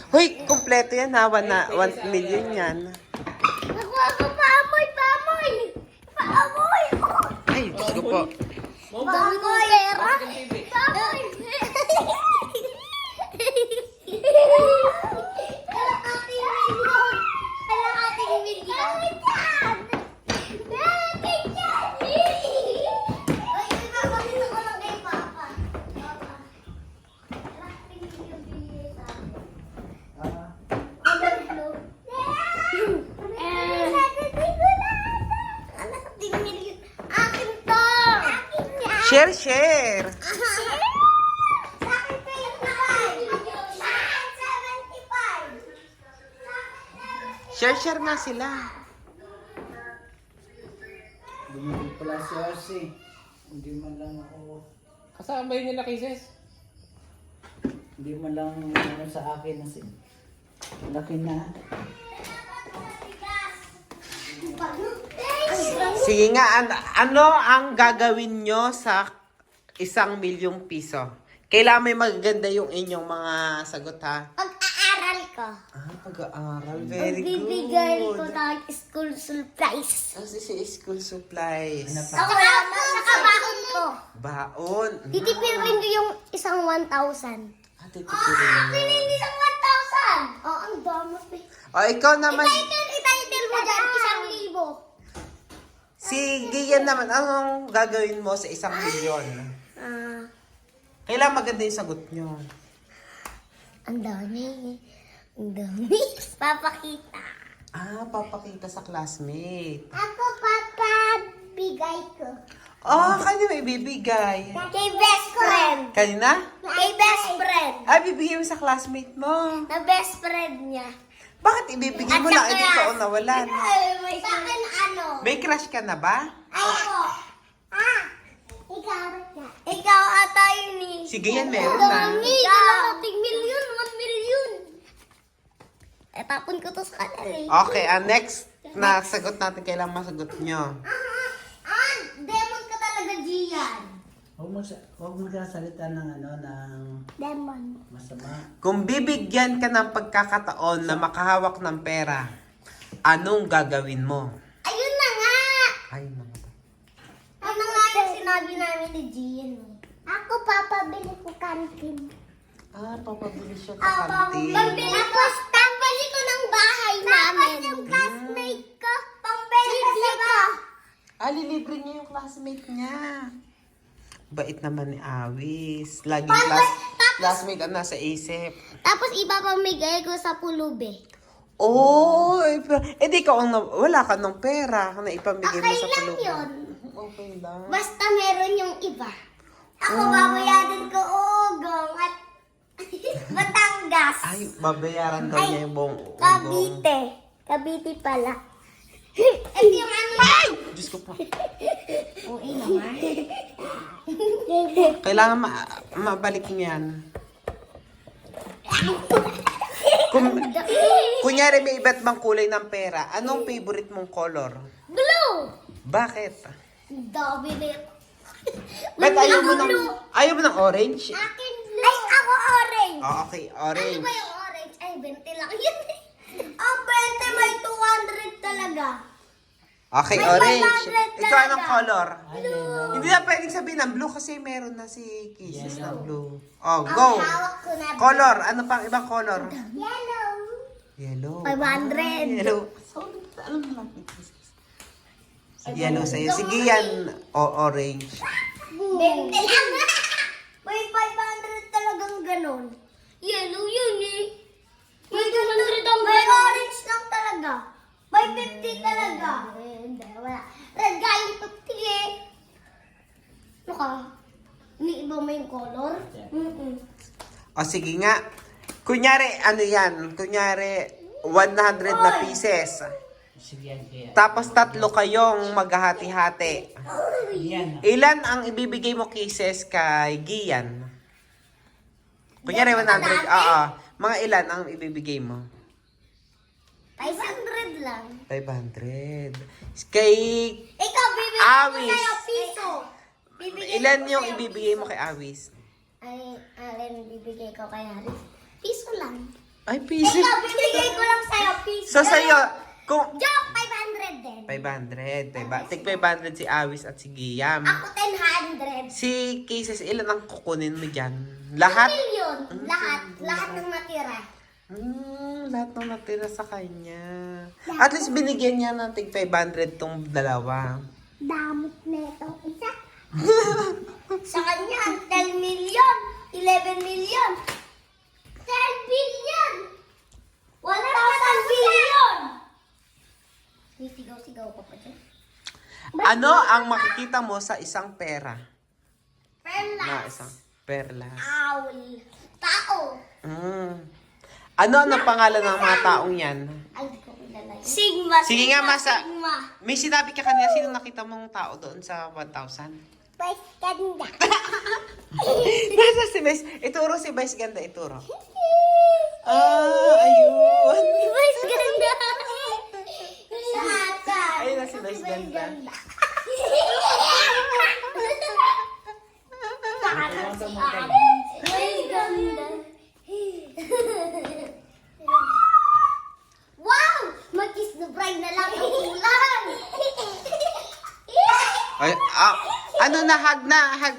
Hoy, kumpleto yan ha. 1 million yan. Nakuha ko paamoy, paamoy! Paamoy! Ay, Diyos ko po. Paamoy! Paamoy! Kalahating milyon! Kalahating milyon! Ay, ipapakita ko lang kay Papa. Papa. Kalahating milyon binigay sa akin. Kalahating milyon. Akin to! Share, share. Sa akin 25. Sa akin 75. Share, share nga sila. Bumili pala si Arsi. Hindi man lang ako, Kasama yun nila cases? hindi man lang ano sa akin kasi laki na. Sige nga, ano ang gagawin nyo sa 1 milyong piso? Kailangan may magaganda yung inyong mga sagot ha. Pag-aaral ko. Pag-aaral. Very Pagbibigay ko good. ng school supplies. Kasi si school supplies. Ano pa? Nakabakon ko. Baon. Titipirin ko yung isang 1,000. Ate, tipirin mo. isang 1,000? Oo, ang dami. O, ikaw naman. Ititle mo dyan, 1,000. Si Gian naman, anong gagawin mo sa 1 milyon? Kailangan maganda yung sagot nyo. Ang dami. Ang dami. Papakita. Papakita sa classmate. Ako, Papa, bigay ko. Kanina may bibigay. Kay best friend. Kanina? Kay best friend. Bibigay mo sa classmate mo. Na best friend niya. Bakit ibibigay mo lang? Hindi ko nawalan. Sa akin ano? May crush ka na ba? Ako. Ikaw. Ikaw ata yun eh. Sige yan, meron na. Kalahating milyon, 1 milyon. Tapon ko to sa kanila eh. Okay, next na sagot natin, kailangan masagot nyo. Demon ka talaga, Gian. Huwag mo salita ng ano, ng Demon. masama. Kung bibigyan ka ng pagkakataon na makahawak ng pera, anong gagawin mo? Ayun na nga. Ay, mga Ano nga yung sinabi namin ni Gian? Ako, papabili ko kantin. papabili siya sa kantin. Tapos, pambili ko ng bahay namin. Tapos yung classmate ko, pambili ko sa bahay. Lilibre niya yung classmate niya. Bait naman ni Awis. Laging classmate ang nasa isip. Tapos, ipapamigay ko sa pulube. Di ka wala ka ng pera na ipamigay mo Okay sa lang pulubi. yun. Okay lang. Basta meron yung iba. Ako, babayaran ko Ugong at Batangas. Ay, babayaran daw niya yung buong ugong. Cavite. Cavite pala. At yung ano yan. Diyos ko po. Uy naman. Kailangan mabalik niyan. Kunyari may iba't bang kulay ng pera, anong favorite mong color? Blue. Bakit? Dami na yun. Ba't ayaw mo ng orange? Akin blue. Ay, ako orange. Okay, Ano orange. ba yung orange? Ay, 20 lang yun. Ang 20 may 200 talaga. Okay, May orange. 100 Ikaw anong talaga. color? Blue. Hindi na pwedeng sabihin ng blue kasi meron na si Kisses na blue. Oh, Ang go! hawak ko na Color, ano pang ibang color? yellow. Yellow. 500. Yellow. So, alam mo lang. Yellow sa'yo. Sige yan. Orange. 20 lang. May 500 talagang ganon. Yellow yun eh. May 200 ang may orange lang talaga. May 50 talaga. Hindi, wala. Red galing 50 eh. Ano ka? Iniiba mo yung color? O sige nga. Kunyari, ano yan? Kunyari, 100 na pieces. Sige yan, kaya. Tapos 3 kayong maghahati-hati. Yan. Ilan ang ibibigay mo kisses kay Gian? Kunyari 100. Oo. Mga ilan ang ibibigay mo? 500 lang. 500. Kay Ikaw, bibigyan ko Awis. sa'yo piso. Bibigyan ilan ko yung sa'yo ibibigay mo piso. kay Awis? Ay, alin bibigay ko kay Haris? Piso lang. Ay, piso. Ito, bibigay ko lang sa'yo. Piso. So, sa'yo, kung... Joke, 500 din. 500. Tig 500 si Awis at si Giyam. Ako 100. Si Cases, ilan ang kukunin mo dyan? Lahat? 1 million. Lahat. Lahat ng natira. Lahat ng natira sa kanya. At least binigyan niya ng tig 500 tong dalawa. Damot na itong isa. Sa kanya, 10 million. 11 million. 10 billion. 1,000 billion. Sigaw-sigaw ko pa dyan. Ano ang makikita mo sa isang pera? Na Perlas. isang perlas. Owl. Tao. Ano ang pangalan ng mga taong yan? Ay, di ko kilala yun. Sigma. Sige nga, Masa. Sigma. May sinabi ka kanina, sino nakita mong tao doon sa 1,000? Mas ganda. Nasa si Vice. Ituro si Vice ganda, ituro. Ayun. Mas ganda. Sa akin. Ayun na si Vice ganda. Mas ganda. Wow! Mag-kiss the bride na lang ang ulan. Ay, ano na, hug na, hug.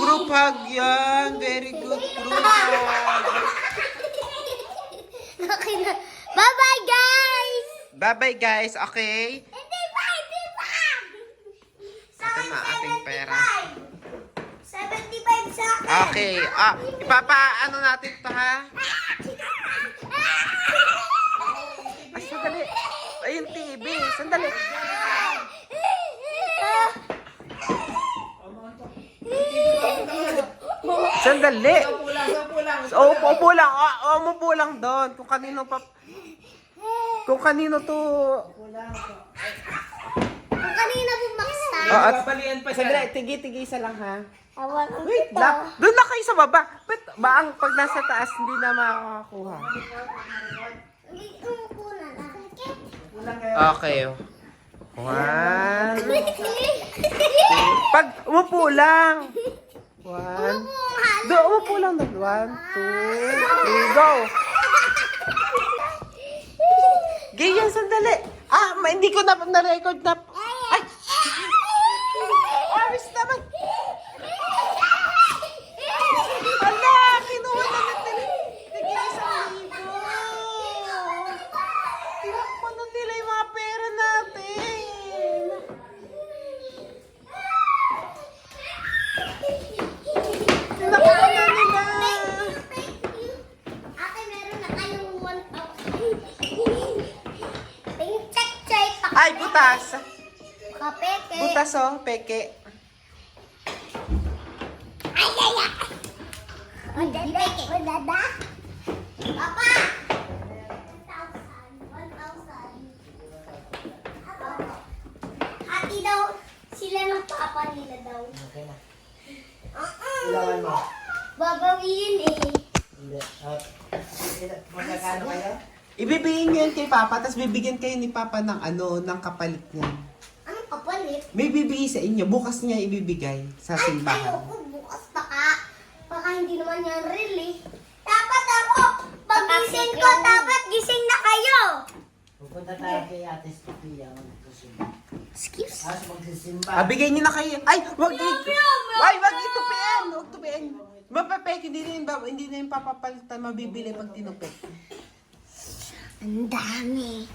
Group hug yan. Very good group hug. Okay na. Bye-bye, guys! Bye-bye guys, okay? Hindi pa! Ito na ating pera. 75 sa akin. Okay, ano natin to ha? Ay, sandali. Ay, yung TV. Sandali. Sandali. Upo lang. Umupo lang doon. Kung kanino to... Kung kanina bumaksan. Babalian pa siya. Sandali, tigi-tigi isa lang ha. Awan ko Wait ito. lang. Doon na kayo sa baba. Ba ang pag nasa taas, hindi na makakakuha. Umupo na lang. Okay. One. Pag umupo lang. One. Umupo lang. 1, 2, 3, go. Ganyan, sandali. Hindi ko na-record na. Ay! Aris naman. Hala, kinuha na natin. Nag-1,000. Tinakpan na nila yung mga pera natin. Tinakpan na nila. Ate, meron na kayong 1,000. Check. Ay, butas. Kapeke. Butas oh, peke. Ay. Udada. Papa! 1,000. Hati daw. Sila ng papa nila daw. Okay na. Ilawan mo. Babawiin eh. Hindi. Magkakano kayo? Ibibigyan niyo yan kay Papa, tapos bibigyan kayo ni Papa ng ng kapalit niya. Anong kapalit? May bibigay sa inyo, bukas niya ibibigay sa Ay, simbahan. ayoko bukas baka hindi naman yan real eh. Dapat ako, pag-gising ko, dapat gising na kayo. Pupunta tayo kay Ate Sophia. Magsisimba. Excuse? Magsisimba. Bigay niyo na kayo. Ay, wag itupian. Wag tupian. Mapapek, hindi na yung papapalitan, mabibili pag tinupik. Ang dami.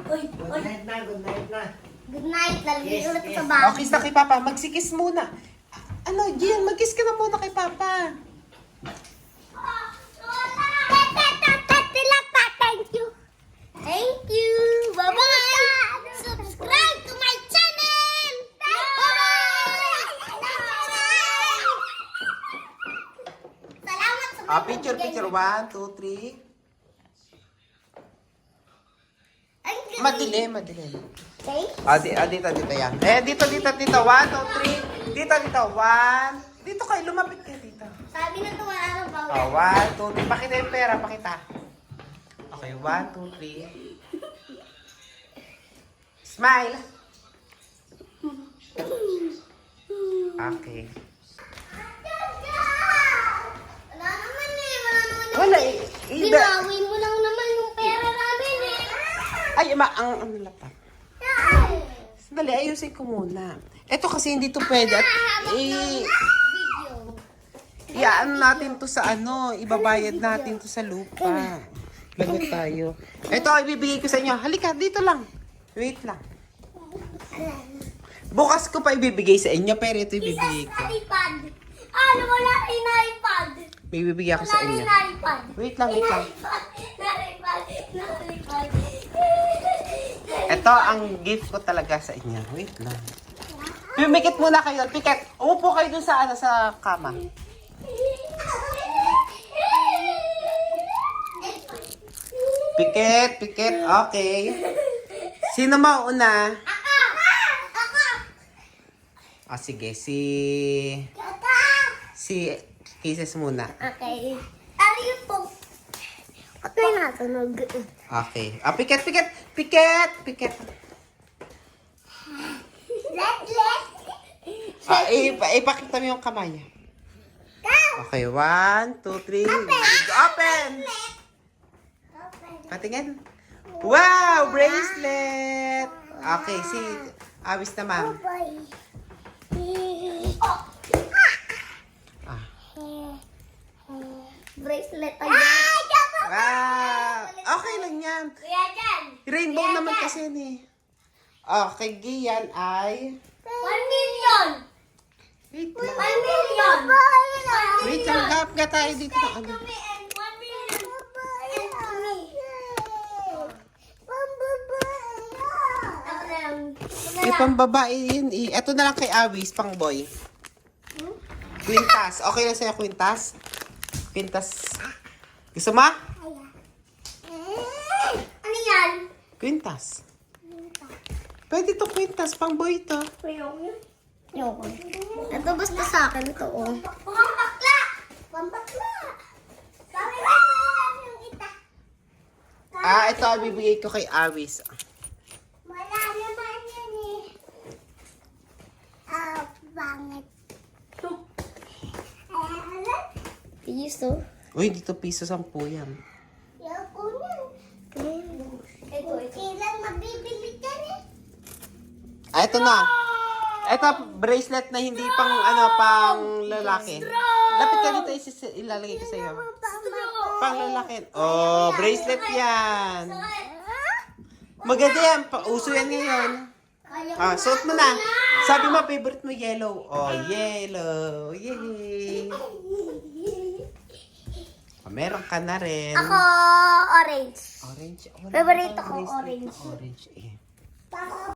Good night na. Good night, lalagay Yes, ulit ko yes. sa bahay. Okay na kay Papa, magsikis muna. Gian, magkiss ka na muna kay Papa. Thank you. Thank you. Bye-bye. Subscribe to my channel. Bye-bye. Salamat sa Picture. 1, 2, 3. Ang galing. Madilim. Thank Dito yan. Dito. 1, 2, 3. Dito. 1. Dito kayo, lumapit kayo dito. Sabi na to, wala nang bawal. 1, 2, 3. Pakita yung pera, pakita. Okay, 1, 2, 3. Smile. Okay. ang ano lapat. Sandali, ayusin ko muna. Ito kasi hindi to pwede. At Video. iaan natin to sa ano, ibabayad natin to sa lupa. Lagot tayo. Ito, ibibigay ko sa inyo. Halika, dito lang. Wait lang. Bukas ko pa ibibigay sa inyo, pero ito ibibigay ko. iPad. Ano, wala rin iPad. May ibibigay ako sa Wala rin inyo. iPad. Wait lang, wait lang. iPad. Ito ang gift ko talaga sa inyo. Wait lang. Pumikit muna kayo. Pikit. Umupo kayo dun sa, ano, sa kama. Pikit, pikit. Okay. Sino mauna? Ah, sige. Si Kisses muna. Okay. Ano yung pong? At may natunog. Okay. Ah, pikit, pikit. Pikit, pikit. Let. Ah, ipakita mo yung kamay. Okay, 1, 2, 3. Open! Patingin. Wow! Bracelet! Okay, si Awis naman. Ah. Bracelet again. Wow! Okay lang yan. Kuya Jan. Rainbow naman kasi yan eh. Okay, Gian ay... 1 million. Wait 1 lang. million. Wait lang, gap tayo dito ng ano. 1 million. Yung pambabae yun eh. Ito na lang kay Awis, pang boy. Quintas. Okay lang sa'yo, Quintas? Quintas. Gusto mo? Ano yan? Quintas. Pwede to Quintas, pang boy to. Ayoko. Ito basta sa akin ito, oh. Pambakla! Pambakla! Sabi mo yung ita. Ah, ito bibigay ko kay Awis. Wala naman yun eh. Ah, bangit. Piso? Uy, dito piso 10 yan. Ayoko yan. Ito. Kailan mabibili ka rin? Ah, ito na. Ito, bracelet na hindi pang, ano, pang lalaki. Lapit ka dito, ilalagay ko sa'yo. Pang lalaki. Oh, bracelet yan. Maganda yan. Uso yan ngayon. Ah, suot mo na. Sabi mo, favorite mo yellow. Oh, yellow. Yay. Oh, meron ka na rin. Ako, orange. Orange. Favorite ko, Bracelet na orange. Orange eh.